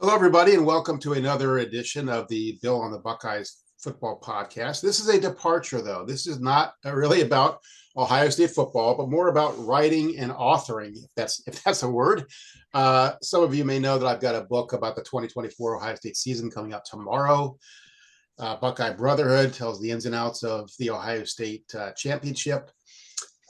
Hello, everybody, and welcome to another edition of the Bill on the Buckeyes football podcast. This is a departure, though. This is not really about Ohio State football, but more about writing and authoring, if that's a word. Some of you may know that I've got a book about the 2024 Ohio State season coming out tomorrow. Buckeye Brotherhood tells the ins and outs of the Ohio State championship.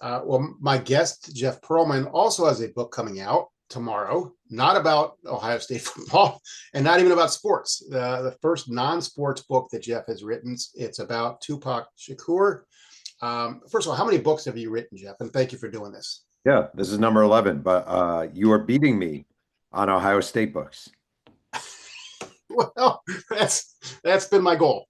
Well, my guest, Jeff Pearlman, also has a book coming out tomorrow, not about Ohio State football and not even about sports. The first non-sports book that Jeff has written, it's about Tupac Shakur. First of all, how many books have you written, Jeff? And thank you for doing this. Yeah, this is number 11, but you are beating me on Ohio State books. Well, that's been my goal.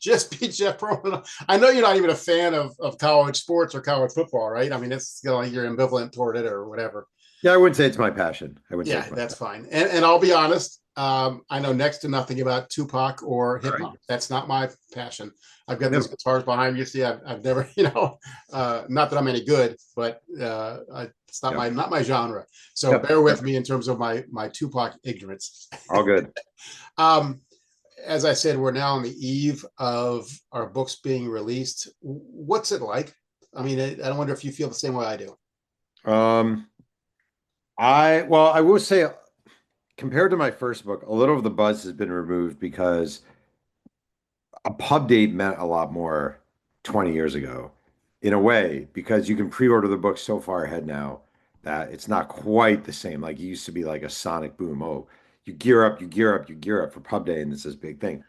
Just beat Jeff Pearlman. I know you're not even a fan of college sports or college football, right? I mean, it's you're ambivalent toward it or whatever. Yeah, I wouldn't say it's my passion. Yeah, that's fine. And I'll be honest, I know next to nothing about Tupac or hip hop. Right. That's not my passion. I've got those guitars behind you. See, I've never, not that I'm any good, but it's not my genre. So bear with me in terms of my Tupac ignorance. All good. As I said, we're now on the eve of our books being released. What's it like? I mean, I wonder if you feel the same way I do. I will say, compared to my first book, a little of the buzz has been removed because a pub date meant a lot more 20 years ago, in a way, because you can pre-order the book so far ahead now that it's not quite the same. Like it used to be like a sonic boom. Oh, you gear up for pub day, and it's this big thing.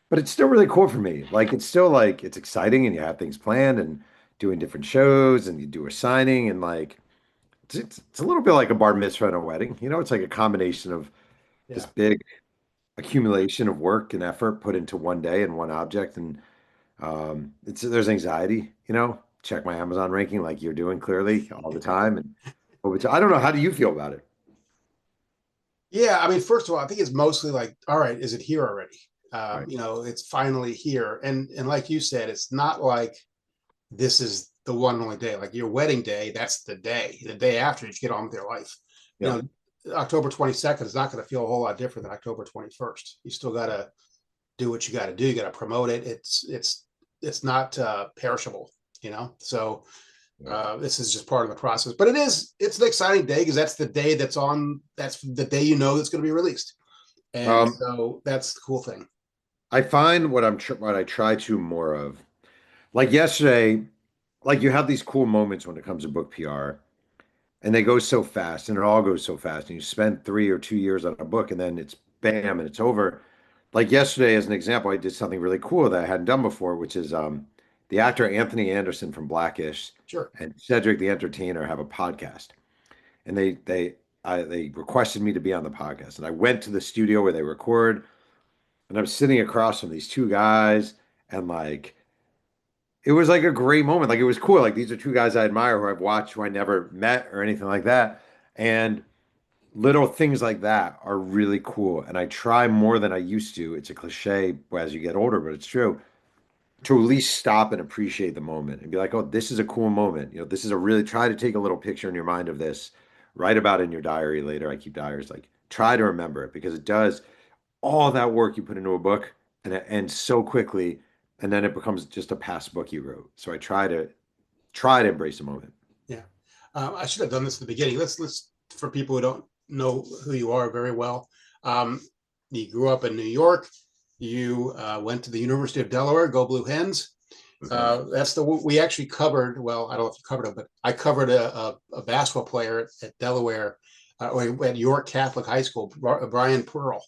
But it's still really cool for me. Like it's still like it's exciting, and you have things planned and doing different shows, and you do a signing, and like it's a little bit like a bar mitzvah and a wedding. It's like a combination of this big accumulation of work and effort put into one day and one object. And there's anxiety, check my Amazon ranking like you're doing clearly all the time. And I don't know. How do you feel about it? Yeah, I mean, first of all, I think it's mostly like, all right, is it here already? Right. It's finally here. And like you said, it's not like this is the one and only day. Like your wedding day, that's the day. The day after, you get on with your life. Yeah. October 22nd is not going to feel a whole lot different than October 21st. You still got to do what you got to do. You got to promote it. It's not perishable, So this is just part of the process. But it's an exciting day because that's the day that's the day that's going to be released. And so that's the cool thing. I find what I try to more of, like yesterday, like you have these cool moments when it comes to book PR, and they go so fast, and it all goes so fast, and you spend 3 or 2 years on a book, and then it's bam, and it's over. Like yesterday, as an example, I did something really cool that I hadn't done before, which is the actor Anthony Anderson from Blackish, sure, and Cedric the Entertainer have a podcast, and they requested me to be on the podcast, and I went to the studio where they record, and I'm sitting across from these two guys, and like it was like a great moment. Like it was cool. Like these are two guys I admire who I've watched, who I never met or anything like that. And little things like that are really cool. And I try more than I used to. It's a cliche as you get older, but it's true. To at least stop and appreciate the moment and be like, oh, this is a cool moment. This is a really try to take a little picture in your mind of this, write about it in your diary later. I keep diaries, like try to remember it because it does all that work you put into a book and it ends so quickly. And then it becomes just a past book you wrote. So I try to embrace the moment. Yeah, I should have done this at the beginning. Let's for people who don't know who you are very well. You grew up in New York. You went to the University of Delaware. Go Blue Hens. That's we actually covered. Well, I don't know if you covered it, but I covered a basketball player at Delaware, at York Catholic High School, Brian Pearl,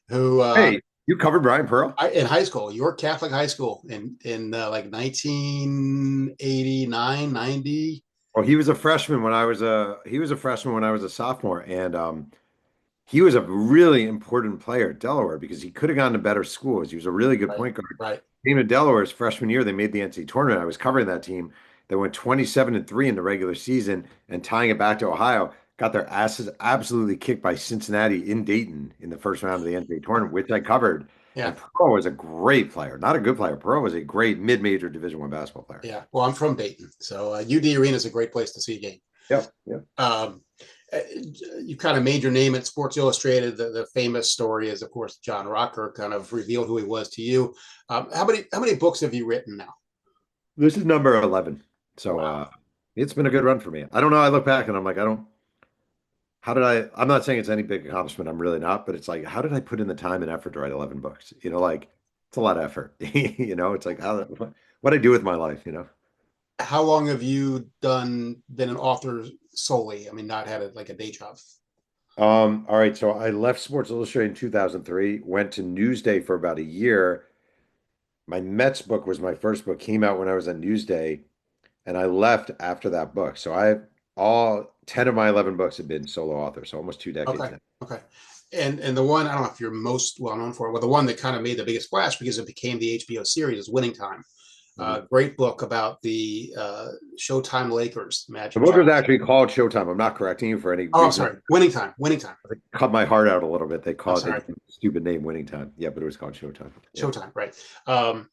who. Hey. You covered Brian Pearl? In high school, York Catholic High School in like 1989, 90. Well, he was a freshman when I was a sophomore, and he was a really important player at Delaware because he could have gone to better schools. He was a really good point guard. Right. Came to Delaware's freshman year, they made the NCAA tournament. I was covering that team. They went 27-3 in the regular season and tying it back to Ohio. Got their asses absolutely kicked by Cincinnati in Dayton in the first round of the NCAA tournament, which I covered. Yeah. And Pearl was a great player, not a good player. Pearl was a great mid-major Division I basketball player. Yeah. Well, I'm from Dayton, so UD Arena is a great place to see a game. Yeah. you kind of made your name at Sports Illustrated. The famous story is, of course, John Rocker kind of revealed who he was to you. How many books have you written now? This is number 11. So Wow. it's been a good run for me. I don't know. I look back and I'm like, I don't, how did I'm not saying it's any big accomplishment. I'm really not, but it's like, how did I put in the time and effort to write 11 books? Like it's a lot of effort. It's like, what I do with my life. How long have you been an author solely? I mean, not had like a day job. All right. So I left Sports Illustrated in 2003, went to Newsday for about a year. My Mets book was my first book, came out when I was at Newsday, and I left after that book. So all 10 of my 11 books have been solo author, so almost 2 decades Okay. now. Okay. And the one, I don't know if you're most well known for it, but the one that kind of made the biggest splash because it became the HBO series is Winning Time. Mhm. Great book about the Showtime Lakers, The Magic book was Johnson. actually called Showtime. I'm not correcting you for any Oh, I'm reason. sorry. Winning Time. Winning Time. They cut my heart out a little bit. I'm They sorry. gave me a stupid name, Winning Time. Yeah, but it was called Showtime. Yeah. Showtime. Right. Um,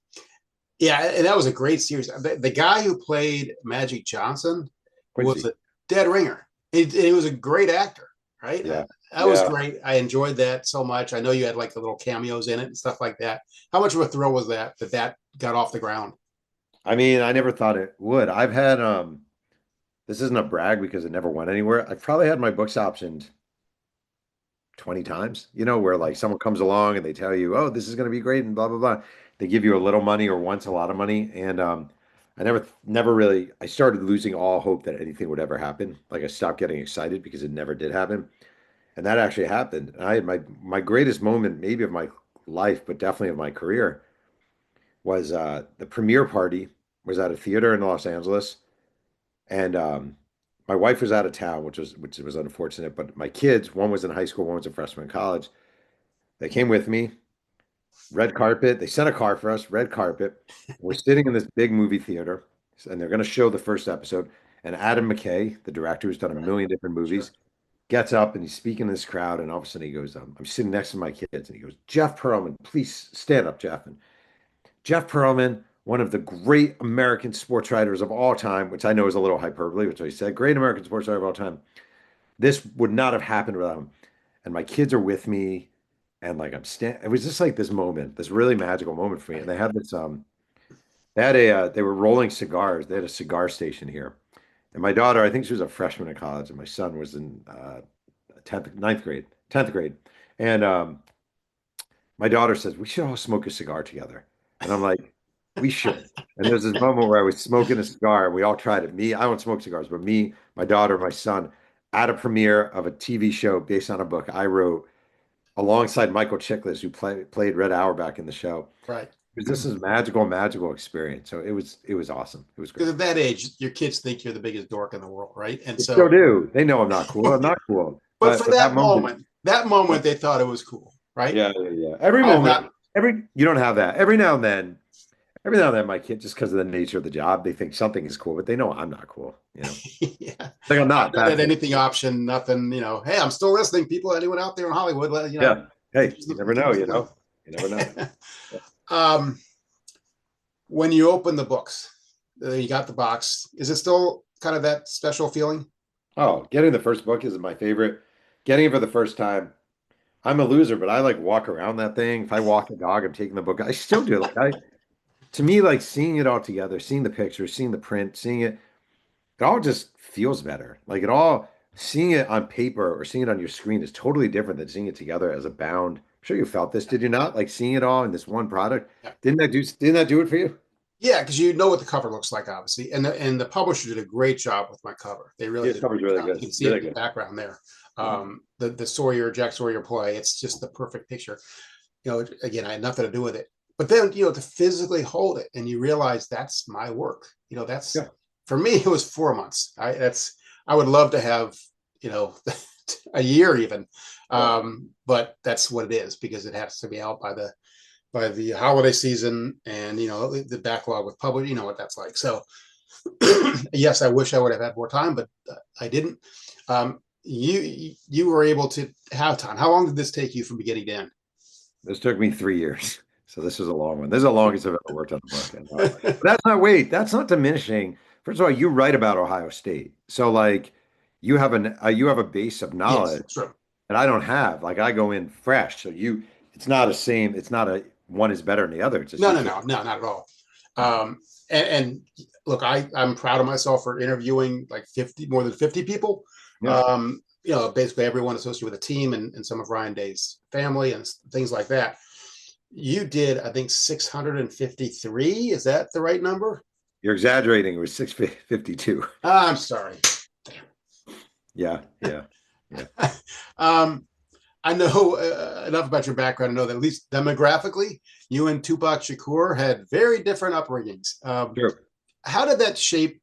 yeah, and that was a great series. The guy who played Magic Johnson was Quincy. a dead ringer. He was a great actor, right? Yeah. That was Yeah. great. I enjoyed that so much. I know you had like the little cameos in it and stuff like that. How much of a thrill was that got off the ground? I mean, I never thought it would. I've had this isn't a brag because it never went anywhere. I've probably had my books optioned 20 times, where like someone comes along and they tell you, oh, this is going to be great and blah, blah, blah. They give you a little money or once a lot of money. And I never really, I started losing all hope that anything would ever happen. Like I stopped getting excited because it never did happen. And that actually happened. And I had my greatest moment, maybe of my life, but definitely of my career, was the premiere party was at a theater in Los Angeles. And my wife was out of town, which was unfortunate. But my kids, one was in high school, one was a freshman in college. They came with me, red carpet. They sent a car for us, red carpet. We're sitting in this big movie theater, and they're going to show the first episode. And Adam McKay, the director who's done a Right. million different Sure. movies, gets up and he's speaking to this crowd. And all of a sudden he goes, I'm sitting next to my kids, and he goes, Jeff Pearlman, please stand up, Jeff. And Jeff Pearlman, one of the great American sports writers of all time, which I know is a little hyperbole, which I said, great American sports writer of all time. This would not have happened without him. And my kids are with me, and like it was just like this moment, this really magical moment for me. And Right. they had this they were rolling cigars. They had a cigar station here. And my daughter, I think she was a freshman in college, and my son was in 10th, ninth grade, 10th grade. And my daughter says, we should all smoke a cigar together. And I'm like, we should. And there's this moment where I was smoking a cigar, and we all tried it. Me, I don't smoke cigars, but me, my daughter, my son, at a premiere of a TV show based on a book I wrote alongside Michael Chiklis, who played Red Auerbach in the show. Right. This is magical, magical experience. So it was awesome. It was Because great. at that age, your kids think you're the biggest dork in the world, right? And They still so, do. They know I'm not cool. I'm not cool. but But for that moment, that moment, they thought it was cool, right? yeah, yeah, yeah. Every I have moment, not. you don't have that. Every now and then, my kid, just because of the nature of the job, they think something is cool, but they know I'm not cool. Yeah, Like I'm I've not. not had That's it. anything option, nothing. Hey, I'm still listening. People, anyone out there in Hollywood, Yeah. Hey, keep you us, never keep know, us in mind. You never know. um, when you open the books, you got the box. Is it still kind of that special feeling? Oh, getting the first book is my favorite. Getting it for the first time. I'm a loser, but I like walk around that thing. If I walk a dog, I'm taking the book. I still do. To me, like seeing it all together, seeing the pictures, seeing the print, seeing it all just feels better. Like seeing it on paper or seeing it on your screen is totally different than seeing it together as a bound. I'm sure you felt this, did you not? Like seeing it all in this one product. Yeah. Didn't that do it for you? Yeah, because you know what the cover looks like, obviously, and the publisher did a great job with my cover. They really Yeah, did a cover's great really job. You good. can see it Really in the good. background there. Mhm. The Jack Sawyer play. It's just the perfect picture. Again, I had nothing to do with it, but then to physically hold it and you realize that's my work. That's Yeah. for me. It was 4 months. I would love to have a year even, Yeah. but that's what it is because it has to be out by the holiday season and the backlog with public. You know what that's like. So yes, I wish I would have had more time, but I didn't. You were able to have time. How long did this take you from beginning to end? This took me 3 years. So this is a long one. This is the longest I've ever worked on a book. And, but that's not diminishing. First of all, you write about Ohio State. So like you have a base of Yes, knowledge true. that I don't have. Like I go in fresh, so it's not a same. It's not a one is better than the other. It's just No, you no, can't. no, no, not at all. Um, and look, I'm proud of myself for interviewing like 50, more than 50 people. Yeah, Basically everyone associated with the team and some of Ryan Day's family and things like that. You did, I think, 653. Is that the right number? you're exaggerating. It was 652. I'm sorry. Yeah, yeah, yeah. um, I know enough about your background to know that at least demographically, you and Tupac Shakur had very different upbringings. True. How did that shape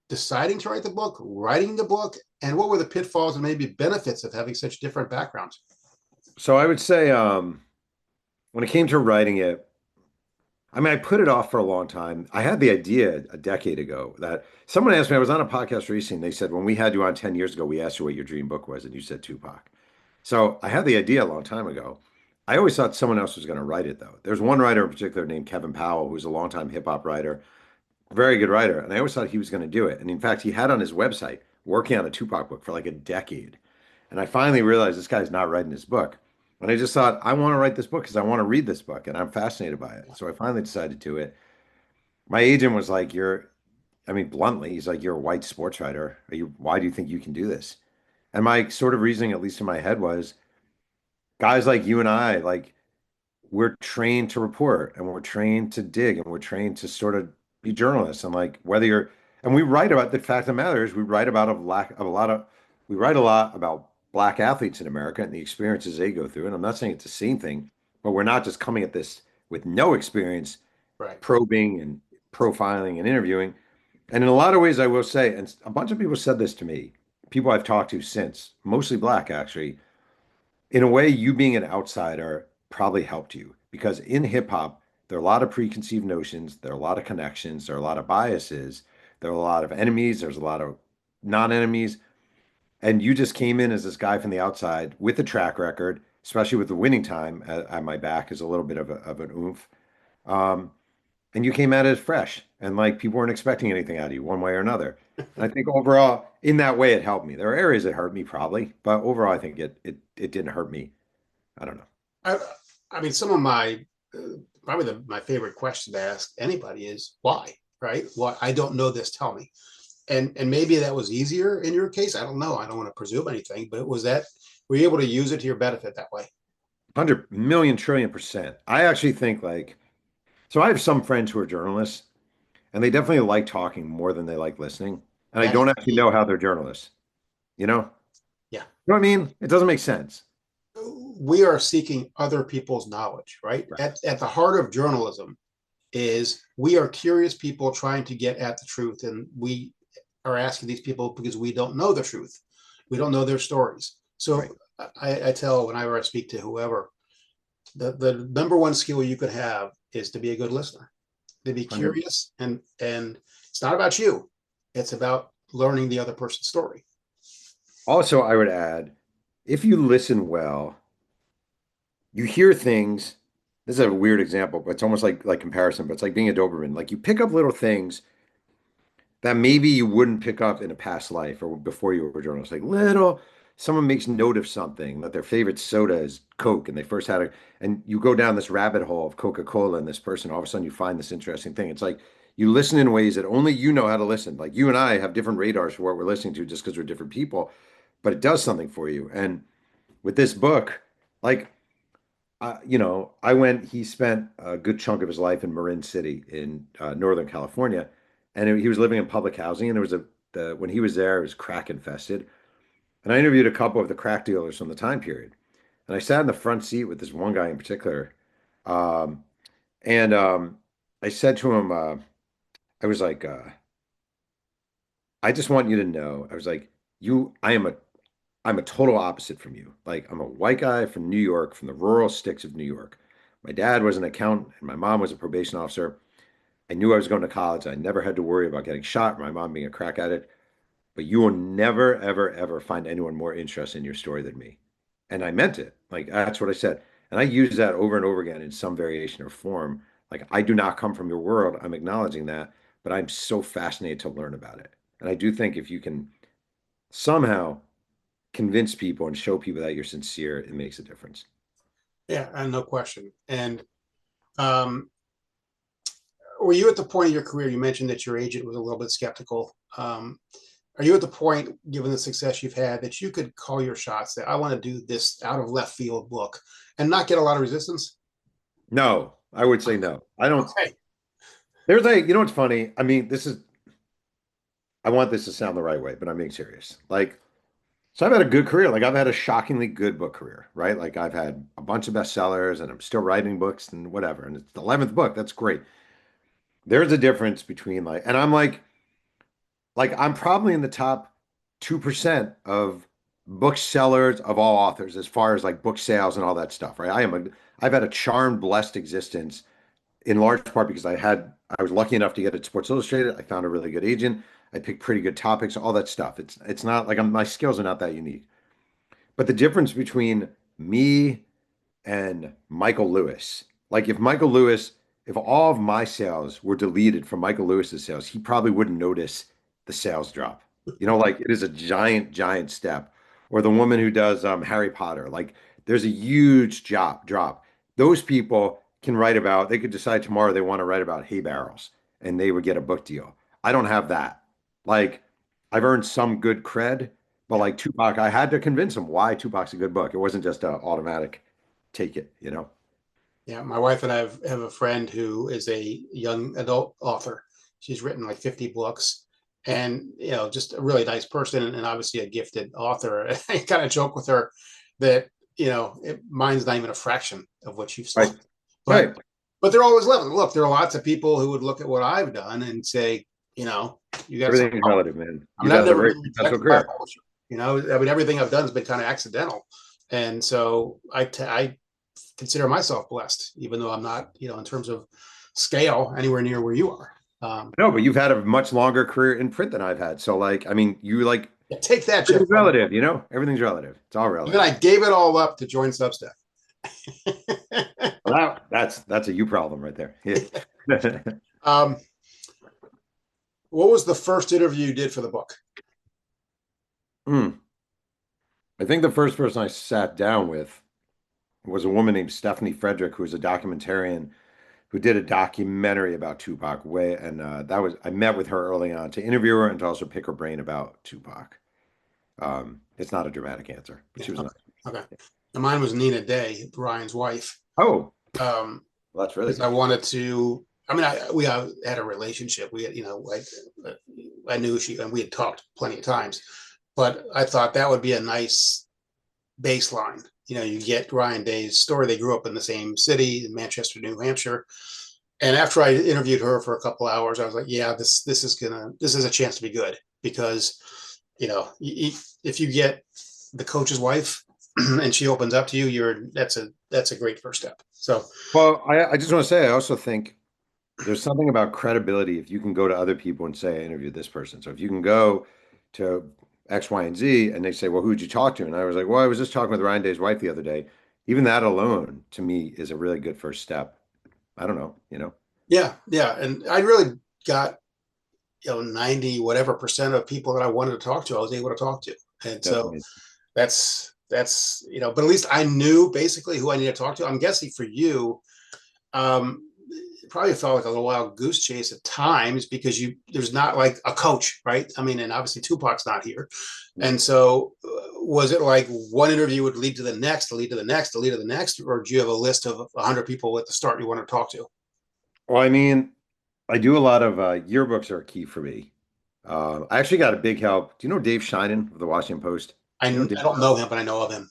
deciding to write the book, writing the book, and what were the pitfalls and maybe benefits of having such different backgrounds? So I would say, when it came to writing it, I mean, I put it off for a long time. I had the idea a decade ago that someone asked me, I was on a podcast recently. They said, when we had you on 10 years ago, we asked you what your dream book was, and you said Tupac. So I had the idea a long time ago. I always thought someone else was going to write it, though. There's one writer in particular named Kevin Powell, who's a longtime hip hop writer, very good writer. And I always thought he was going to do it. And in fact, he had on his website working on a Tupac book for like a decade. And I finally realized this guy's not writing his book. And I just thought, I want to write this book because I want to read this book and I'm fascinated by it. So I finally decided to do it. My agent was like, I mean, bluntly, he's like, you're a white sports writer. Why do you think you can do this? And my sort of reasoning, at least in my head, was guys like you and I, like, we're trained to report and we're trained to dig and we're trained to sort of be journalists. And like, and we write about the fact of the matter is we write about we write a lot about black athletes in America and the experiences they go through. And I'm not saying it's the same thing, but we're not just coming at this with no experience, Right. probing and profiling and interviewing. And in a lot of ways, I will say, and a bunch of people said this to me, people I've talked to since, mostly black actually, in a way, you being an outsider probably helped you because in hip hop, there are a lot of preconceived notions, there are a lot of connections, there are a lot of biases, there are a lot of enemies, there's a lot of non-enemies. And you just came in as this guy from the outside with a track record, especially with the winning time at my back is a little bit of an oomph. Um, and you came at it fresh and like people weren't expecting anything out of you one way or another. And I think overall, in that way, it helped me. There are areas that hurt me probably, but overall, I think it didn't hurt me. I don't know. I, I mean, some of my probably my favorite question to ask anybody is why, right? Why I don't know this. Tell me. And maybe that was easier in your case. I don't know. I don't want to presume anything, but was that were you able to use it to your benefit that way? 100 million trillion percent. I actually think like, so I have some friends who are journalists and they definitely like talking more than they like listening. And I That don't is actually key. know how they're journalists. You know? Yeah. You know what I mean? It doesn't make sense. We are seeking other people's knowledge, right? Right. At the heart of journalism is we are curious people trying to get at the truth, and we are asking these people because we don't know the truth, we don't know their stories. Right. So I tell whenever I speak to whoever, the number one skill you could have is to be a good listener, to be 100. curious, and it's not about you, it's about learning the other person's story. Also, I would add, if you listen well, you hear things. This is a weird example, but it's almost like comparison, but it's like being a Doberman. Like you pick up little things that maybe you wouldn't pick up in a past life or before you were a journalist. Like little, someone makes note of something that their favorite soda is Coke, and they first had it, and you go down this rabbit hole of Coca-Cola and this person, all of a sudden you find this interesting thing. It's like you listen in ways that only you know how to listen. Like you and I have different radars for what we're listening to just because we're different people, but it does something for you. And with this book, like he spent a good chunk of his life in Marin City in Northern California, and he was living in public housing. And when he was there, it was crack infested. And I interviewed a couple of the crack dealers from the time period. And I sat in the front seat with this one guy in particular. Um, and I said to him, I was like, I just want you to know, I was like, I'm a total opposite from you. Like I'm a white guy from New York, from the rural sticks of New York. My dad was an accountant and my mom was a probation officer. I knew I was going to college. I never had to worry about getting shot, my mom being a crack addict. But you will never, ever, ever find anyone more interested in your story than me. And I meant it. Like that's what I said. And I use that over and over again in some variation or form. Like I do not come from your world. I'm acknowledging that, but I'm so fascinated to learn about it. And I do think if you can somehow convince people and show people that you're sincere, it makes a difference. Yeah, and no question. And um, were you at the point of your career? You mentioned that your agent was a little bit skeptical. Are you at the point, given the success you've had, that you could call your shots that I want to do this out of left field book and not get a lot of resistance? No, I would say no. I don't. Okay. There's a, you know what's funny? I mean, I want this to sound the right way, but I'm being serious. Like, so I've had a good career. Like, I've had a shockingly good book career, right? Like, I've had a bunch of bestsellers and I'm still writing books and whatever. And it's the 11th book. That's great. There's a difference between and I'm I'm probably in the top 2% of booksellers of all authors as far as like book sales and all that stuff, right? I've had a charmed, blessed existence in large part because I was lucky enough to get at Sports Illustrated. I found a really good agent. I picked pretty good topics, all that stuff. It's not like my skills are not that unique. But the difference between me and Michael Lewis, like if all of my sales were deleted from Michael Lewis's sales, he probably wouldn't notice the sales drop. Like it is a giant, giant step. Or the woman who does Harry Potter, like there's a huge drop. Those people can write about, they could decide tomorrow they want to write about hay barrels and they would get a book deal. I don't have that. Like I've earned some good cred, but Yeah. like Tupac, I had to convince him why Tupac's a good book. It wasn't just an automatic take it. Yeah. My wife and I have a friend who is a young adult author. She's written like 50 books and, just a really nice person and obviously a gifted author. I kind of joke with her that, mine's not even a fraction of what you've Right. sold. But Right. but they're always loving. Look, there are lots of people who would look at what I've done and say, you got some. Everything is relative, man. I mean, You've I've had a never very been successful rejected by a career. publisher. I mean, everything I've done has been kind of accidental, and so I consider myself blessed, even though I'm not, in terms of scale, anywhere near where you are. No, but you've had a much longer career in print than I've had. So I mean, Yeah, take that, Jeff everything's Pearlman. relative. Everything's relative. It's all And then I relative. gave it all up to join Substack. Well, that's a you problem right there. Yeah. um, what was the first interview you did for the book? Hmm. I think the first person I sat down with was a woman named Stephanie Frederick, who was a documentarian who did a documentary about Tupac. And I met with her early on to interview her and to also pick her brain about Tupac. It's not a dramatic answer, but Yeah, she was okay. nice. Okay. And mine was Nina Day, Ryan's wife. Oh, Um, well, that's really because I good. wanted to. I mean, we had a relationship. We had, I knew she, and we had talked plenty of times, but I thought that would be a nice baseline. You get Ryan Day's story. They grew up in the same city in Manchester, New Hampshire. And after I interviewed her for a couple hours, I was like, yeah, this is a chance to be good because, if you get the coach's wife and she opens up to you, that's a great first step. So Well, I just want to say, I also think there's something about credibility if you can go to other people and say, I interviewed this person. So if you can go to X, Y, and Z and they say, well, who'd you talk to? And I was like, well, I was just talking with Ryan Day's wife the other day. Even that alone to me is a really good first step. I don't know. yeah, yeah. And I really got, 90 whatever percent of people that I wanted to talk to, I was able to talk to. And That's so amazing. but at least I knew basically who I needed to talk to. I'm guessing for you, it probably felt like a little wild goose chase at times because there's not like a coach, right? I mean, and obviously Tupac's not here. And so was it like one interview would lead to the next, to lead to the next, to lead to the next, or do you have a list of 100 people at the start you want to talk to? Well, I mean, I do a lot of yearbooks are key for me. I actually got a big help. Do you know Dave Sheinin of the Washington Post? I, You know I Dave? don't know him, but I know of him.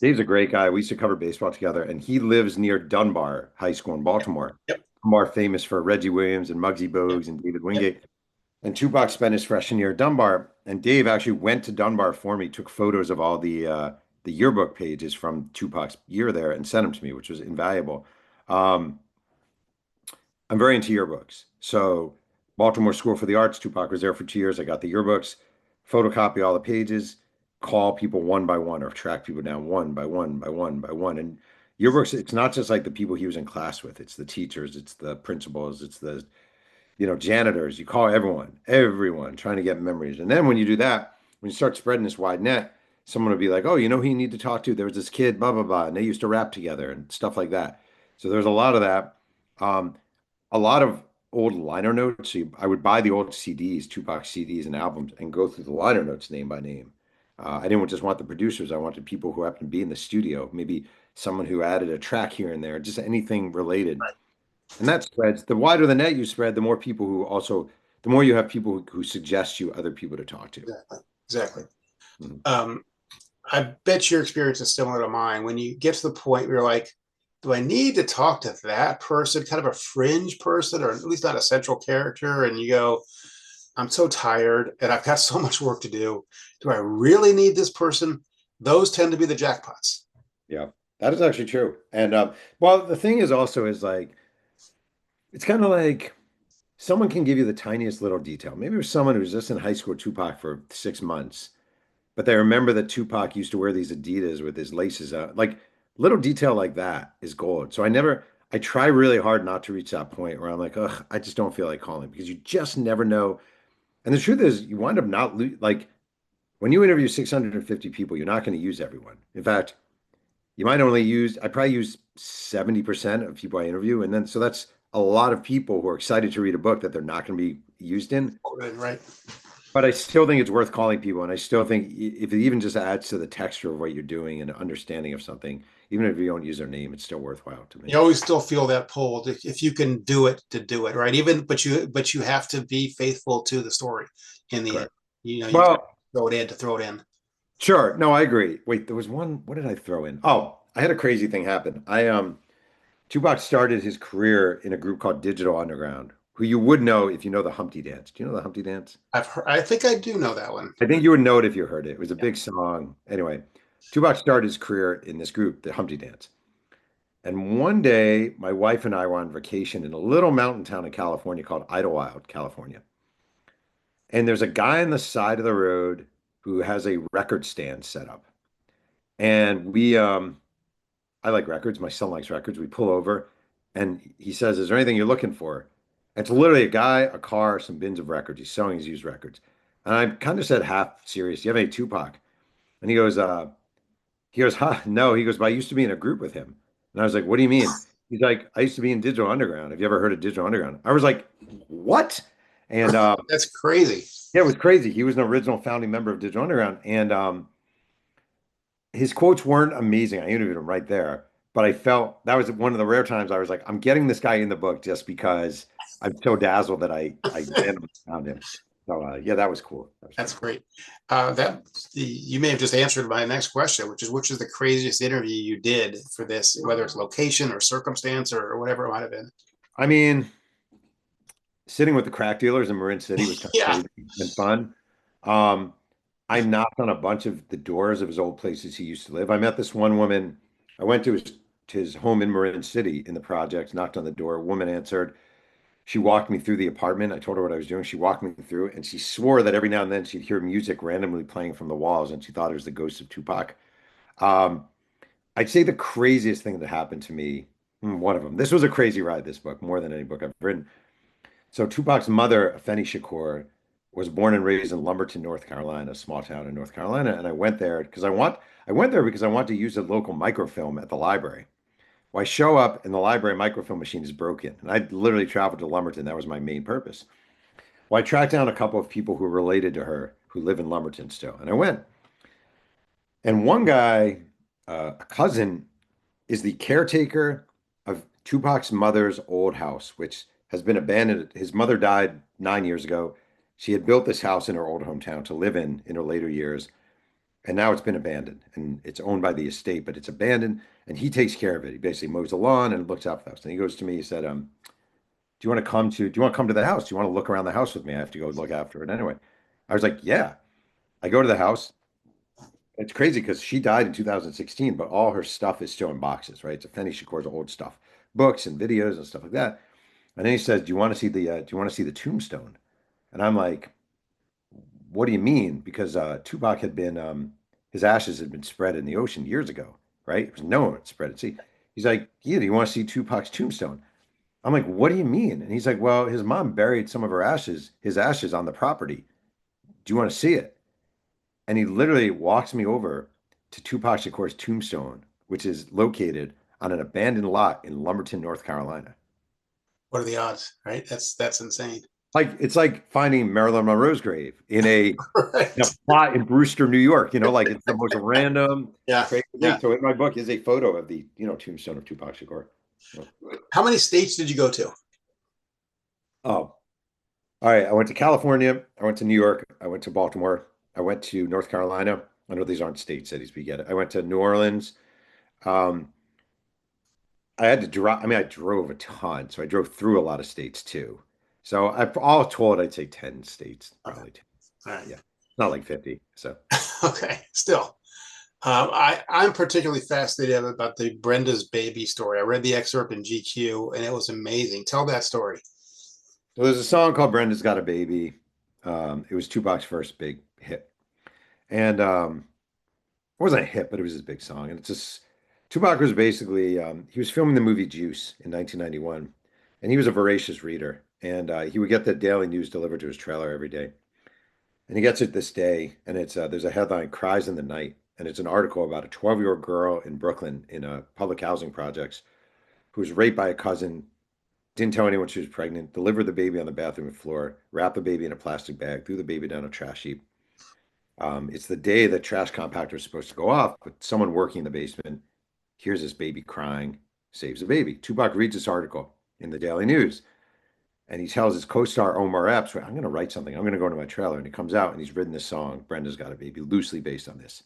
Dave's a great guy. We used to cover baseball together, and he lives near Dunbar High School in Baltimore. Yep. Dunbar famous for Reggie Williams and Muggsy Yep. Bogues and David Yep. Wingate. And Tupac spent his freshman year at Dunbar, and Dave actually went to Dunbar for me, took photos of all the yearbook pages from Tupac's year there, and sent them to me, which was invaluable. Um, I'm very into yearbooks. So Baltimore School for the Arts, Tupac was there for 2 years. I got the yearbooks, photocopy all the pages, call people one by one or track people down one by one by one by one. And yearbooks, it's not just like the people he was in class with, it's the teachers, it's the principals, it's the janitors. You call everyone trying to get memories. And then when you do that, when you start spreading this wide net, someone will be like, oh, you know who you need to talk to? There was this kid, blah, blah, blah, and they used to rap together and stuff like that. So there's a lot of that. Um, a lot of old liner notes. So I would buy the old CDs, Tupac CDs and albums, and go through the liner notes name by name. I didn't just want the producers. I wanted people who happened to be in the studio, maybe someone who added a track here and there, just anything related. And that spreads. The wider the net you spread, the more people who also, the more you have people who suggest you other people to talk to. Exactly. Exactly. Mhm. I bet your experience is similar to mine. When you get to the point where you're like, do I need to talk to that person, kind of a fringe person, or at least not a central character? And you go, I'm so tired and I've got so much work to do. Do I really need this person? Those tend to be the jackpots. Yeah, that is actually true. And well, the thing is also is like, it's kind of like someone can give you the tiniest little detail. Maybe it was someone who was just in high school with Tupac for 6 months, but they remember that Tupac used to wear these Adidas with his laces out. Like little detail like that is gold. So I try really hard not to reach that point where I'm like, ugh, I just don't feel like calling because you just never know. And the truth is, you wind up not like when you interview 650 people, you're not going to use everyone. In fact, I probably use 70% of people I interview. And then, so that's a lot of people who are excited to read a book that they're not going to be used in. Right. But I still think it's worth calling people. And I still think if it even just adds to the texture of what you're doing and an understanding of something, even if you don't use their name, it's still worthwhile to me. You always still feel that pull if you can do it to do it, right? But you have to be faithful to the story in the end. Correct. You can Well, throw it in to throw it in. sure. No, I agree. Wait, there was one. What did I throw in? Oh, I had a crazy thing happen. Tupac started his career in a group called Digital Underground, who you would know if you know the Humpty Dance. Do you know the Humpty Dance? I think I do know that one. I think you would know it if you heard it. It was a Yeah. big song. Anyway, Tupac started his career in this group, the Humpty Dance. And one day, my wife and I were on vacation in a little mountain town in California called Idlewild, California. And there's a guy on the side of the road who has a record stand set up. And I like records. My son likes records. We pull over and he says, is there anything you're looking for? And it's literally a guy, a car, some bins of records. He's selling his used records. And I kind of said half serious, do you have any Tupac? And he goes, huh, no. He goes, but I used to be in a group with him. And I was like, what do you mean? He's like, I used to be in Digital Underground. Have you ever heard of Digital Underground? I was like, what? And That's crazy. yeah, it was crazy. He was an original founding member of Digital Underground. And his quotes weren't amazing. I interviewed him right there, but I felt that was one of the rare times I was like, I'm getting this guy in the book just because I'm so dazzled that I randomly found him. So yeah, that was cool. That was That's cool. great. You may have just answered my next question, which is the craziest interview you did for this, whether it's location or circumstance or whatever it might have been. I mean, sitting with the crack dealers in Marin City was kind of Yeah. crazy and fun. Um, I knocked on a bunch of the doors of his old places he used to live. I met this one woman. I went to his home in Marin City in the projects, knocked on the door. A woman answered. She walked me through the apartment. I told her what I was doing. She walked me through it, and she swore that every now and then she'd hear music randomly playing from the walls, and she thought it was the ghost of Tupac. Um, I'd say the craziest thing that happened to me, one of them. This was a crazy ride, this book, more than any book I've written. So Tupac's mother, Afeni Shakur, was born and raised in Lumberton, North Carolina, a small town in North Carolina. And I went there because I went there because I want to use a local microfilm at the library. Well, I show up and the library microfilm machine is broken. And I literally traveled to Lumberton. That was my main purpose. Well, I tracked down a couple of people who were related to her who live in Lumberton still. And I went. And one guy, a cousin, is the caretaker of Tupac's mother's old house, which has been abandoned. His mother died 9 years ago. She had built this house in her old hometown to live in her later years. And now it's been abandoned and it's owned by the estate, but it's abandoned and he takes care of it. He basically mows the lawn and looks out for the house. And he goes to me, he said, do you want to come to the house? Do you want to look around the house with me? I have to go look after it anyway. I was like, yeah. I go to the house. It's crazy because she died in 2016, but all her stuff is still in boxes, right? It's a Feni Shakur's old stuff, books and videos and stuff like that. And then he says, do you want to see the tombstone? And I'm like, what do you mean? Because Tupac had been, his ashes had been spread in the ocean years ago, right? It was known it spread at sea. He's like, yeah, do you want to see Tupac's tombstone? I'm like, what do you mean? And he's like, well, his mom buried some of his ashes on the property. Do you want to see it? And he literally walks me over to Tupac Shakur's tombstone, which is located on an abandoned lot in Lumberton, North Carolina. What are the odds, right? That's insane. Like it's like finding Marilyn Monroe's grave in a Right. plot in Brewster, New York. Like it's the most random, Yeah. crazy thing. Yeah. So in my book is a photo of the tombstone of Tupac Shakur. How many states did you go to? Oh, all right. I went to California. I went to New York. I went to Baltimore. I went to North Carolina. I know these aren't state cities, but you get it. I went to New Orleans. Um, I had to drive. I mean, I drove a ton, so I drove through a lot of states too. So all told, I'd say 10 states, Okay. probably 10. All right. Yeah, not like 50. So Okay. Still, I'm particularly fascinated about the Brenda's baby story. I read the excerpt in GQ, and it was amazing. Tell that story. So there's a song called Brenda's Got a Baby. It was Tupac's first big hit. And it wasn't a hit, but it was his big song. And it's just Tupac was basically he was filming the movie Juice in 1991, and he was a voracious reader. And he would get the Daily News delivered to his trailer every day. And he gets it this day, and it's there's a headline, "Cries in the Night," and it's an article about a 12-year-old girl in Brooklyn in public housing projects who was raped by a cousin, didn't tell anyone she was pregnant, delivered the baby on the bathroom floor, wrapped the baby in a plastic bag, threw the baby down a trash heap. It's the day the trash compactor is supposed to go off, but someone working in the basement hears this baby crying, saves the baby. Tupac reads this article in the Daily News, and he tells his co-star Omar Epps, "I'm going to write something. I'm going to go into my trailer." And he comes out and he's written this song, "Brenda's Got a Baby," loosely based on this.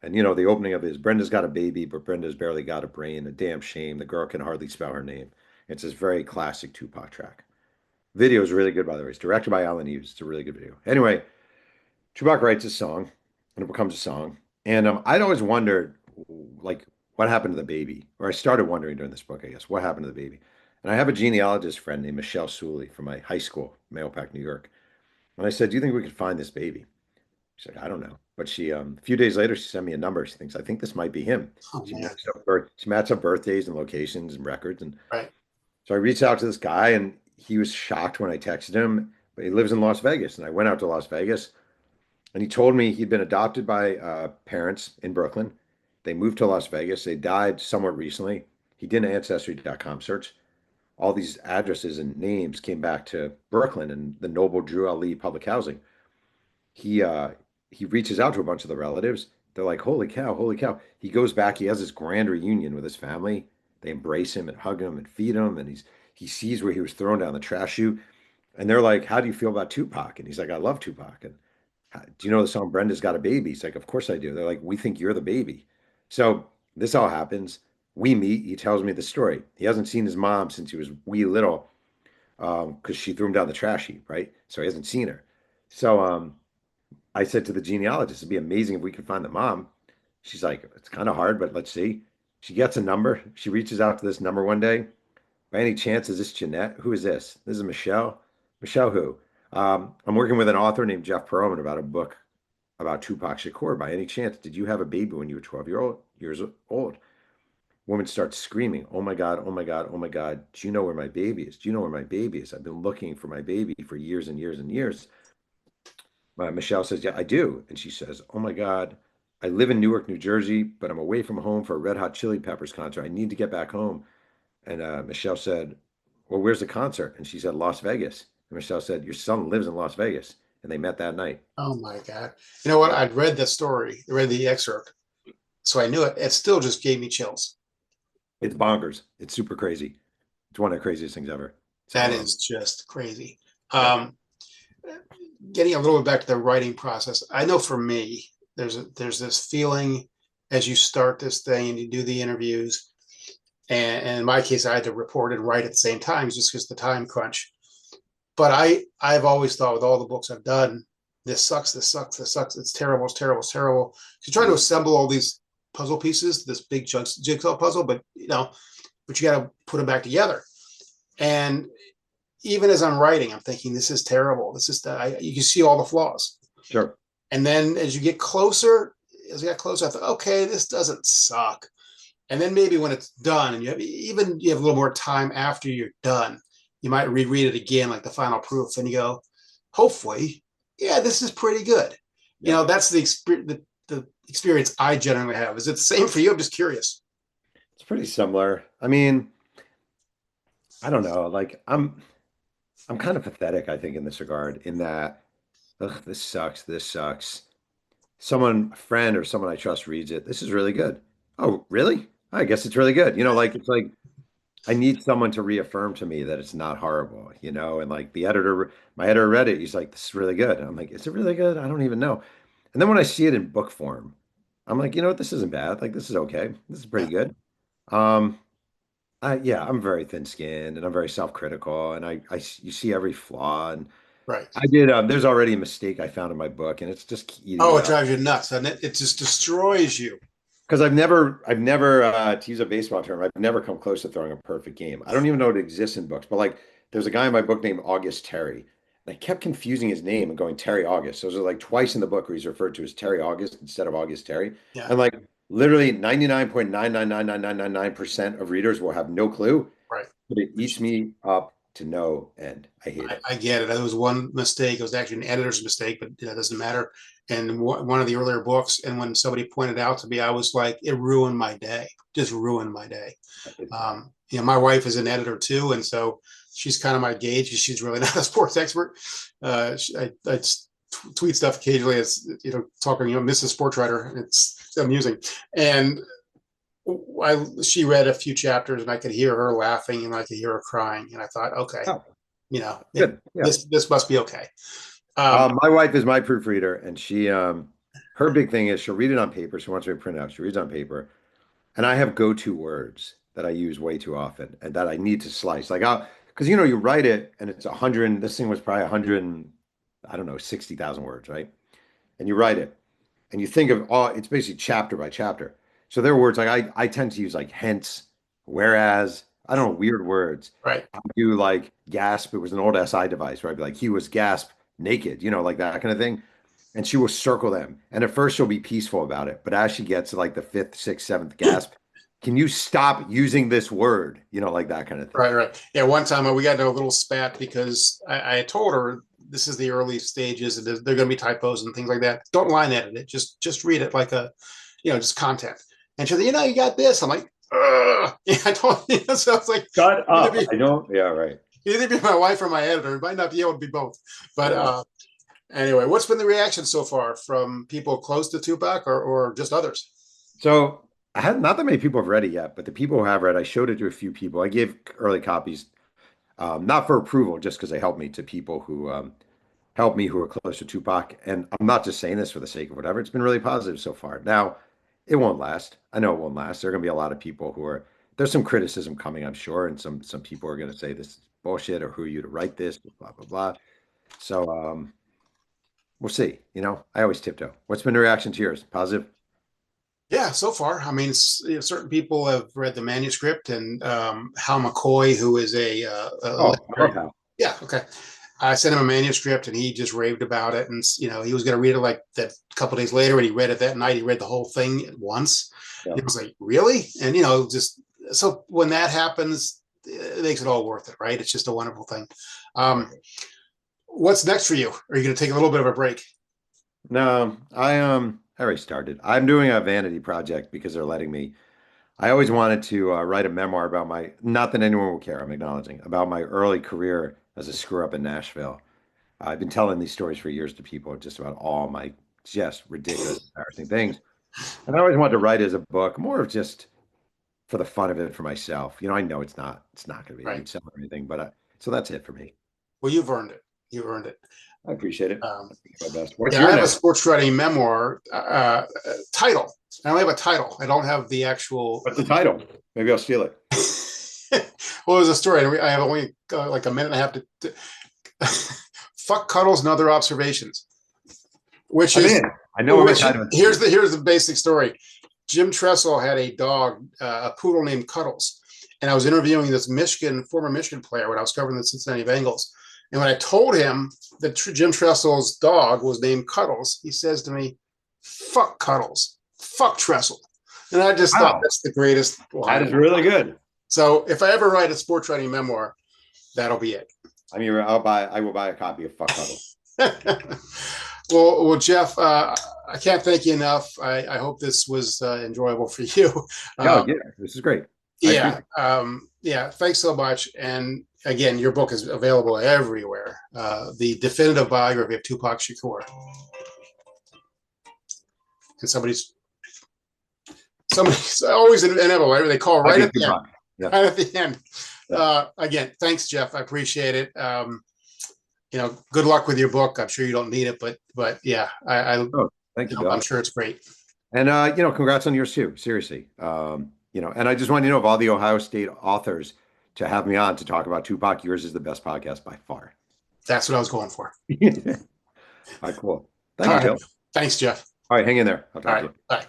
And the opening of it is, "Brenda's got a baby, but Brenda's barely got a brain. A damn shame. The girl can hardly spell her name." It's this very classic Tupac track. Video is really good, by the way. It's directed by Alan Hughes. It's a really good video. Anyway, Tupac writes a song, and it becomes a song. And I'd always wondered, like, what happened to the baby? Or I started wondering during this book, I guess, what happened to the baby? And I have a genealogist friend named Michelle Suley from my high school, Mahopac, New York. And I said, "Do you think we could find this baby?" She's like, "I don't know." But she, a few days later, she sent me a number. She thinks, "I think this might be him." Oh man. She matched up birthdays and locations and records. And Right. so I reached out to this guy, and he was shocked when I texted him. But he lives in Las Vegas, and I went out to Las Vegas, and he told me he'd been adopted by parents in Brooklyn. They moved to Las Vegas. They died somewhat recently. He did an Ancestry.com search. All these addresses and names came back to Brooklyn and the Noble Drew Ali public housing. He uh, he reaches out to a bunch of the relatives. They're like, "Holy cow, holy cow!" He goes back. He has this grand reunion with his family. They embrace him and hug him and feed him. And he sees where he was thrown down the trash chute. And they're like, "How do you feel about Tupac?" And he's like, "I love Tupac." And "Do you know the song Brenda's Got a Baby?" He's like, "Of course I do." They're like, "We think you're the baby." So this all happens. We meet. He tells me the story. He hasn't seen his mom since he was wee little, because she threw him down the trash heap, right? So he hasn't seen her. So I said to the genealogist, "It'd be amazing if we could find the mom." She's like, "It's kind of hard, but let's see." She gets a number. She reaches out to this number one day. "By any chance, is this Jeanette? Who is this? This is Michelle. Michelle who? I'm working with an author named Jeff Pearlman about a book about Tupac Shakur. By any chance, did you have a baby when you were 12 years old?" Woman starts screaming, "Oh my God, oh my God, oh my God. Do you know where my baby is? Do you know where my baby is? I've been looking for my baby for years and years and years." Michelle says, "Yeah, I do." And she says, "Oh my God, I live in Newark, New Jersey, but I'm away from home for a Red Hot Chili Peppers concert. I need to get back home." And Michelle said, "Well, where's the concert?" And she said, "Las Vegas." And Michelle said, "Your son lives in Las Vegas." And they met that night. Oh my God. You know what? Yeah. I'd read the story, read the excerpt, so I knew it. It still just gave me chills. It's bonkers. It's super crazy. It's one of the craziest things ever. That So, is just crazy. yeah. Um, Getting a little bit back to the writing process, I know for me, there's this feeling as you start this thing and you do the interviews, and in my case, I had to report and write at the same time just because the time crunch. But I've always thought with all the books I've done, this sucks, this sucks, this sucks. It's terrible, it's terrible, it's terrible. You're trying to assemble all these puzzle pieces, this big jigsaw puzzle, but you got to put them back together. And even as I'm writing, I'm thinking, this is terrible. This is you can see all the flaws. Sure. And then as you get closer, as I got closer, I thought, okay, this doesn't suck. And then maybe when it's done, and you have a little more time after you're done, you might reread it again, like the final proof, and you go, hopefully, yeah, this is pretty good. Yep. That's the experience I generally have. Is it the same for you? I'm just curious. It's pretty similar. I mean, I don't know. Like I'm kind of pathetic, I think, in this regard, in that, ugh, this sucks. This sucks. Someone, a friend or someone I trust reads it. This is really good. Oh, really? I guess it's really good. Like it's like I need someone to reaffirm to me that it's not horrible, and like my editor read it. He's like, this is really good. And I'm like, is it really good? I don't even know. And then when I see it in book form, I'm like, you know what? This isn't bad. Like, this is okay. This is pretty Yeah, good. Yeah, I'm very thin-skinned and I'm very self-critical and you see every flaw and right. I did there's already a mistake I found in my book and it's just eating Oh, me it up. drives you nuts, doesn't it? It just destroys you. Because I've never to use a baseball term, I've never come close to throwing a perfect game. I don't even know it exists in books, but like there's a guy in my book named August Terry. And I kept confusing his name and going Terry August. So it was like twice in the book where he's referred to as Terry August instead of August Terry. Yeah, And like literally 99.99999% of readers will have no clue, right. but it eats me up to no end. I hate it. I get it. It was one mistake. It was actually an editor's mistake, but it doesn't matter. And one of the earlier books, and when somebody pointed out to me, I was like, it ruined my day. Just ruined my day. My wife is an editor too, and so she's kind of my gauge. She's really not a sports expert. I tweet stuff occasionally as talking, Mrs. Sports Writer. It's amusing, and she read a few chapters, and I could hear her laughing, and I could hear her crying, and I thought, okay, Oh, you know, it, good. Yeah. this must be okay. Um, My wife is my proofreader, and her big thing is she'll read it on paper. She wants me to print it out. She reads on paper, and I have go-to words that I use way too often and that I need to slice. Like, because you write it and it's 100. This thing was probably 100, I don't know, 60,000 words, right? And you write it, and you think of it's basically chapter by chapter. So there are words like I tend to use like hence, whereas, I don't know, weird words. right, I do like gasp. It was an old SI device, right? I'd be like, he was gasp naked, like that kind of thing. And she will circle them. And at first she'll be peaceful about it. But as she gets to like the fifth, sixth, seventh gasp, can you stop using this word? Like that kind of thing. right. Yeah, one time we got into a little spat because I had told her this is the early stages, and there are going to be typos and things like that. Don't line edit it. Just read it like just content. And she said, you got this. I'm like, ugh. Yeah, I told you. So it's like, Shut up. I don't. Yeah, right. Either be my wife or my editor. It might not be able to be both. But Yeah. Anyway, what's been the reaction so far from people close to Tupac or just others? So I had not that many people have read it yet, but the people who have read, I showed it to a few people. I gave early copies, not for approval, just because they helped me to people who helped me who are close to Tupac. And I'm not just saying this for the sake of whatever. It's been really positive so far. Now, it won't last. I know it won't last. There are going to be a lot of people there's some criticism coming, I'm sure, and some people are going to say this is bullshit or who are you to write this, blah blah blah. So we'll see. I always tiptoe. What's been the reaction to yours? Positive? Yeah, so far. I mean, certain people have read the manuscript, and Hal McCoy, who is Oh, I love how. yeah, okay. I sent him a manuscript, and he just raved about it. And he was going to read it like that a couple of days later, and he read it that night. He read the whole thing at once. Yeah. He was like, "Really?" And just so when that happens, it makes it all worth it, right? It's just a wonderful thing. What's next for you? Are you going to take a little bit of a break? No, I already started. I'm doing a vanity project because they're letting me. I always wanted to write a memoir about not that anyone will care, I'm acknowledging, about my early career as a screw up in Nashville. I've been telling these stories for years to people, just about all my just ridiculous, embarrassing things. And I always wanted to write as a book, more of just for the fun of it for myself. I know it's not going to be a Right. huge seller or anything, but so that's it for me. Well, you've earned it. You've earned it. I appreciate it. Um, My best. What's Yeah, your I have a next? sports writing memoir title. I only have a title. I don't have the actual. What's the title? Maybe I'll steal it. Well, it was a story. I have only like a minute and a half fuck cuddles and other observations. Which I'm is in. I know what title. here's the basic story. Jim Tressel had a dog, a poodle named Cuddles, and I was interviewing this former Michigan player when I was covering the Cincinnati Bengals. And when I told him that Jim Tressel's dog was named Cuddles, he says to me, "Fuck Cuddles, fuck Tressel," and I just thought that's the greatest line. That is really good. So if I ever write a sports writing memoir, that'll be it. I mean, I will buy a copy of Fuck Huddle. Well, Jeff, I can't thank you enough. I hope this was enjoyable for you. Yeah, yeah, this is great. I Yeah, appreciate yeah. Thanks so much. And again, your book is available everywhere. The definitive biography of Tupac Shakur. And somebody's always inevitable. Right? They call I right get at the end. Tupac. Yeah. Right at the end. Yeah. Again, thanks, Jeff. I appreciate it. Good luck with your book. I'm sure you don't need it, but yeah, Oh, thank you, I'm Bill. sure it's great. And congrats on yours too. Seriously. And I just want you to know of all the Ohio State authors to have me on to talk about Tupac, yours is the best podcast by far. That's what I was going for. All right, cool. Thank All you, right. Bill. Thanks, Jeff. All right, hang in there. I'll All talk to right. you. Bye.